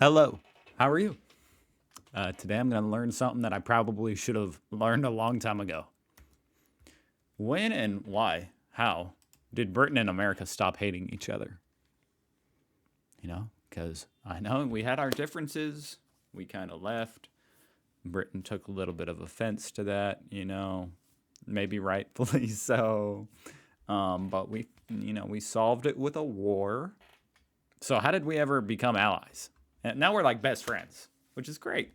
Hello, how are you? Today I'm going to learn something that I probably should have learned a long time ago. When and why, how did Britain and America stop hating each other? Because I know we had our differences. We kind of left. Britain took a little bit of offense to that, maybe rightfully so. But we solved it with a war. So how did we ever become allies? And now we're like best friends, which is great.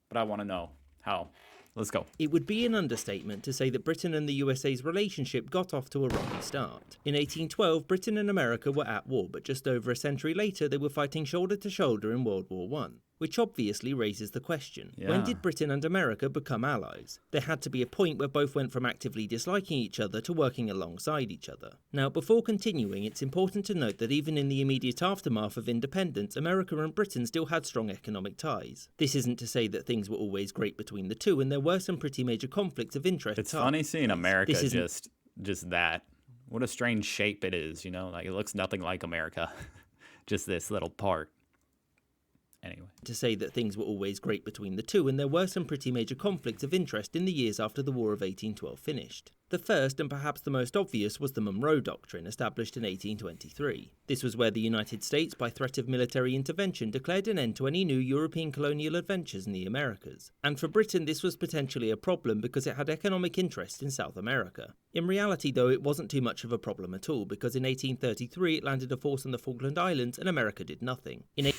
But I want to know how. Let's go. It would be an understatement to say that Britain and the USA's relationship got off to a rocky start. In 1812, Britain and America were at war, but just over a century later, they were fighting shoulder to shoulder in World War I. Which obviously raises the question, when did Britain and America become allies? There had to be a point where both went from actively disliking each other to working alongside each other. Now, before continuing, it's important to note that even in the immediate aftermath of independence, America and Britain still had strong economic ties. This isn't to say that things were always great between the two, and there were some pretty major conflicts of interest. It's funny seeing America just that. What a strange shape it is, like it looks nothing like America. Just this little part. Anyway. To say that things were always great between the two, and there were some pretty major conflicts of interest in the years after the War of 1812 finished. The first, and perhaps the most obvious, was the Monroe Doctrine, established in 1823. This was where the United States, by threat of military intervention, declared an end to any new European colonial adventures in the Americas. And for Britain, this was potentially a problem because it had economic interest in South America. In reality, though, it wasn't too much of a problem at all, because in 1833 it landed a force on the Falkland Islands and America did nothing. In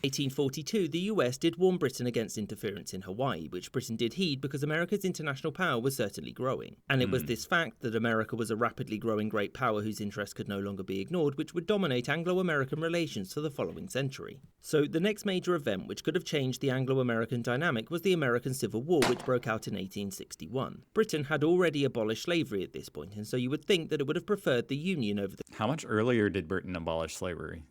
1842, the US did warn Britain against interference in Hawaii, which Britain did heed because America's international power was certainly growing. And it was this fact, that America was a rapidly growing great power whose interests could no longer be ignored, which would dominate Anglo-American relations for the following century. So the next major event which could have changed the Anglo-American dynamic was the American Civil War, which broke out in 1861. Britain had already abolished slavery at this point, and so you would think that it would have preferred the Union over the How much earlier did Britain abolish slavery?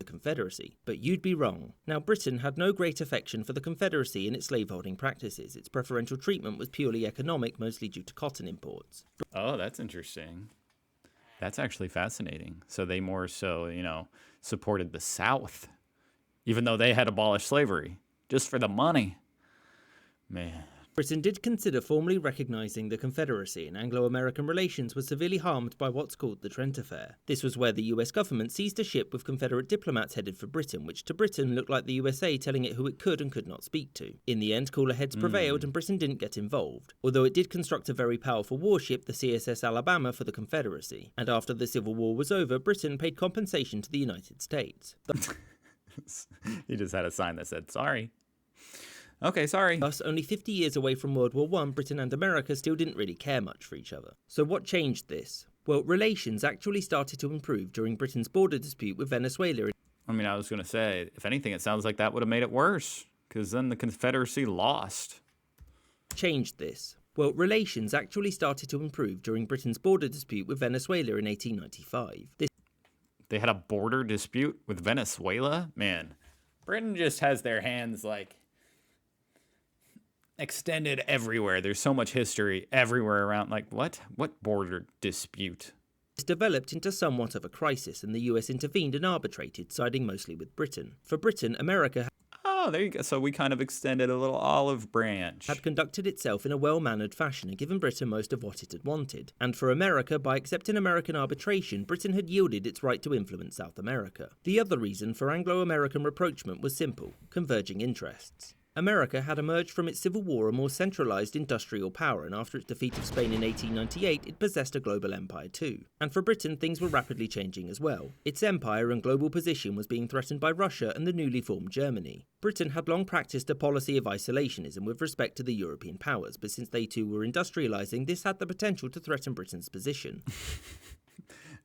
Confederacy, but you'd be wrong. Now, Britain had no great affection for the Confederacy in its slaveholding practices. Its preferential treatment was purely economic, mostly due to cotton imports. Oh, that's interesting. That's actually fascinating. So they more so, supported the South, even though they had abolished slavery, just for the money. Man. Britain did consider formally recognising the Confederacy, and Anglo-American relations were severely harmed by what's called the Trent Affair. This was where the US government seized a ship with Confederate diplomats headed for Britain, which to Britain looked like the USA telling it who it could and could not speak to. In the end, cooler heads prevailed and Britain didn't get involved, although it did construct a very powerful warship, the CSS Alabama, for the Confederacy. And after the Civil War was over, Britain paid compensation to the United States. He just had a sign that said, sorry. Okay, sorry. Thus, only 50 years away from World War I, Britain and America still didn't really care much for each other. So what changed this? Well, relations actually started to improve during Britain's border dispute with Venezuela. I was going to say, if anything, it sounds like that would have made it worse, because then the Confederacy lost. Changed this? Well, relations actually started to improve during Britain's border dispute with Venezuela in 1895. They had a border dispute with Venezuela? Man, Britain just has their hands, extended everywhere. There's so much history everywhere around. What? What border dispute? This developed into somewhat of a crisis, and the US intervened and arbitrated, siding mostly with Britain. For Britain, America Oh, there you go. So we kind of extended a little olive branch. Had conducted itself in a well-mannered fashion and given Britain most of what it had wanted. And for America, by accepting American arbitration, Britain had yielded its right to influence South America. The other reason for Anglo-American rapprochement was simple: converging interests. America had emerged from its civil war a more centralised industrial power, and after its defeat of Spain in 1898, it possessed a global empire too. And for Britain, things were rapidly changing as well. Its empire and global position was being threatened by Russia and the newly formed Germany. Britain had long practiced a policy of isolationism with respect to the European powers, but since they too were industrialising, this had the potential to threaten Britain's position.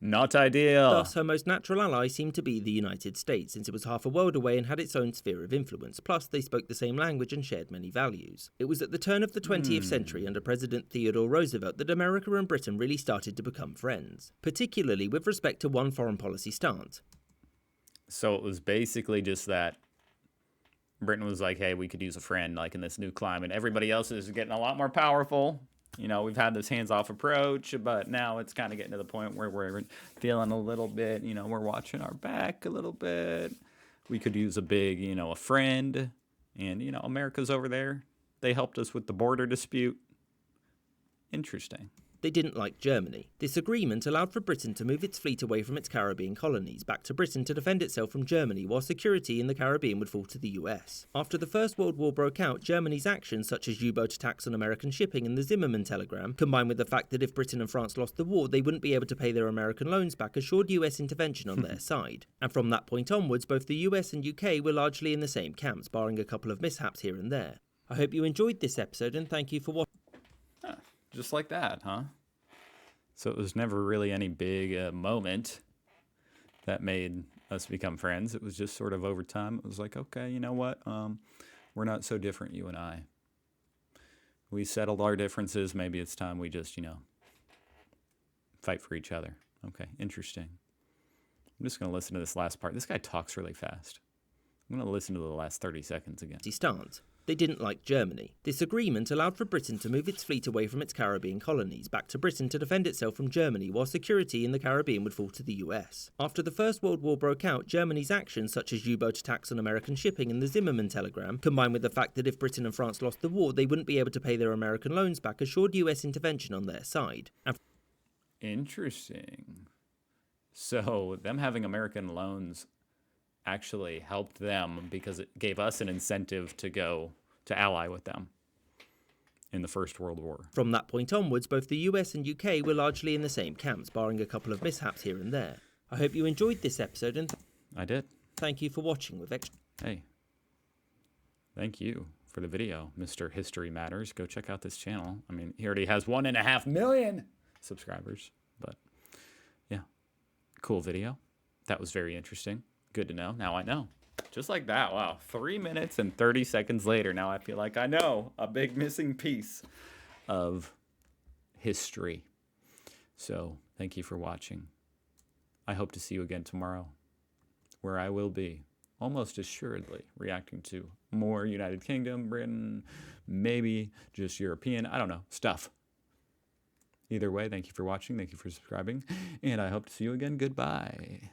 Not ideal. Thus, her most natural ally seemed to be the United States, since it was half a world away and had its own sphere of influence, plus they spoke the same language and shared many values. It was at the turn of the 20th century under President Theodore Roosevelt that America and Britain really started to become friends, particularly with respect to one foreign policy stance. So it was basically just that Britain was like, hey, we could use a friend in this new climate. Everybody else is getting a lot more powerful. You know, we've had this hands-off approach, but now it's kind of getting to the point where we're feeling a little bit, you know, we're watching our back a little bit. We could use a big, you know, a friend. And, you know, America's over there. They helped us with the border dispute. Interesting. They didn't like Germany. This agreement allowed for Britain to move its fleet away from its Caribbean colonies back to Britain to defend itself from Germany, while security in the Caribbean would fall to the US. After the First World War broke out, Germany's actions, such as U-boat attacks on American shipping and the Zimmermann telegram, combined with the fact that if Britain and France lost the war, they wouldn't be able to pay their American loans back, assured US intervention on their side. And from that point onwards, both the US and UK were largely in the same camps, barring a couple of mishaps here and there. I hope you enjoyed this episode, and thank you for watching. Huh. Just like that, huh? So it was never really any big moment that made us become friends. It was just sort of over time. It was like, okay, you know what? We're not so different, you and I. We settled our differences. Maybe it's time we just, you know, fight for each other. Okay, interesting. I'm just going to listen to this last part. This guy talks really fast. I'm going to listen to the last 30 seconds again. Stance. They didn't like Germany. This agreement allowed for Britain to move its fleet away from its Caribbean colonies back to Britain to defend itself from Germany, while security in the Caribbean would fall to the US. After the First World War broke out, Germany's actions, such as U-boat attacks on American shipping and the Zimmermann telegram, combined with the fact that if Britain and France lost the war, they wouldn't be able to pay their American loans back, assured US intervention on their side. Interesting. So them having American loans actually helped them because it gave us an incentive to go to ally with them in the First World War. From that point onwards, both the US and UK were largely in the same camps, barring a couple of mishaps here and there. I hope you enjoyed this episode, and I did. Thank you for watching with extra. Hey, thank you for the video, Mr. History Matters. Go check out this channel. I mean, he already has 1.5 million subscribers, but yeah, cool video. That was very interesting. Good to know. Now I know. Just like that. Wow. 3 minutes and 30 seconds later. Now I feel like I know a big missing piece of history. So thank you for watching. I hope to see you again tomorrow, where I will be almost assuredly reacting to more United Kingdom, Britain, maybe just European, I don't know, stuff. Either way, thank you for watching. Thank you for subscribing. And I hope to see you again. Goodbye.